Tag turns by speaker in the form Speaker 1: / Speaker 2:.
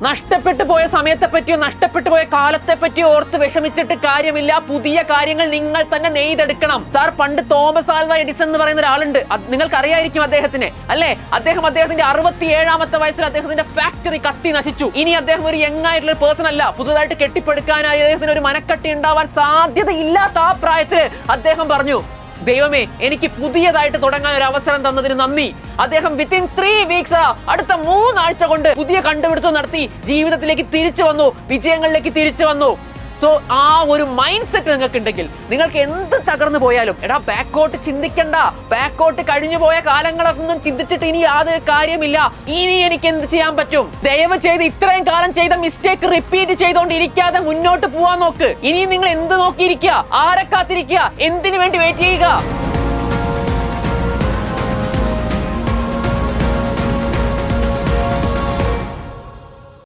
Speaker 1: നഷ്ടപ്പെട്ടു പോയ സമയത്തെ പറ്റിയോ നഷ്ടപ്പെട്ടു പോയ കാലത്തെ പറ്റിയോ ഓർത്ത് വിഷമിച്ചിട്ട് കാര്യമില്ല. പുതിയ കാര്യങ്ങൾ നിങ്ങൾ തന്നെ നെയ്തെടുക്കണം. സാർ, പണ്ട് തോമസ് ആൽവ എഡിസൺ എന്ന് പറയുന്ന ഒരാളുണ്ട്. നിങ്ങൾക്ക് അറിയായിരിക്കും അദ്ദേഹത്തിന്, അല്ലെ? അദ്ദേഹത്തിന്റെ 67ാമത്തെ വയസ്സിൽ അദ്ദേഹത്തിന്റെ ഫാക്ടറി കത്തി നശിച്ചു. ഇനി അദ്ദേഹം ഒരു യങ് ആയിട്ടുള്ള ഒരു പേഴ്സൺ അല്ല. പുതുതായിട്ട് കെട്ടിപ്പടുക്കാനായി അദ്ദേഹത്തിന് ഒരു മനക്കട്ടി ഉണ്ടാവാൻ സാധ്യത ഇല്ലാത്ത ആ പ്രായത്തിൽ അദ്ദേഹം പറഞ്ഞു, ദൈവമേ, എനിക്ക് പുതിയതായിട്ട് തുടങ്ങാൻ ഒരു അവസരം തന്നതിന് നന്ദി. അദ്ദേഹം വിത്തിൻ 3 വീക്സ്, അടുത്ത 3 ആഴ്ച കൊണ്ട് പുതിയ കണ്ടുപിടുത്തം നടത്തി ജീവിതത്തിലേക്ക് തിരിച്ചു വന്നു, വിജയങ്ങളിലേക്ക് തിരിച്ചു വന്നു. സോ ആ ഒരു മൈൻഡ് സെറ്റ് നിങ്ങൾക്ക് ഉണ്ടെങ്കിൽ നിങ്ങൾക്ക് എന്ത് തകർന്നു പോയാലും, ബാക്കോട്ട് ചിന്തിക്കണ്ട. ബാക്കോട്ട് കഴിഞ്ഞു പോയ കാലങ്ങളൊന്നും ചിന്തിച്ചിട്ട് ഇനി യാതൊരു കാര്യമില്ല. ഇനി എനിക്ക് എന്ത് ചെയ്യാൻ പറ്റും? ദയവ് ചെയ്ത് ഇത്രയും കാലം ചെയ്ത മിസ്റ്റേക്ക് റിപ്പീറ്റ് ചെയ്തുകൊണ്ടിരിക്കാതെ മുന്നോട്ട് പോവാൻ നോക്ക്. ഇനി നിങ്ങൾ എന്ത് നോക്കിയിരിക്കുക? ആരെ കാത്തിരിക്കുക? എന്തിനു വേണ്ടി വെയിറ്റ് ചെയ്യുക?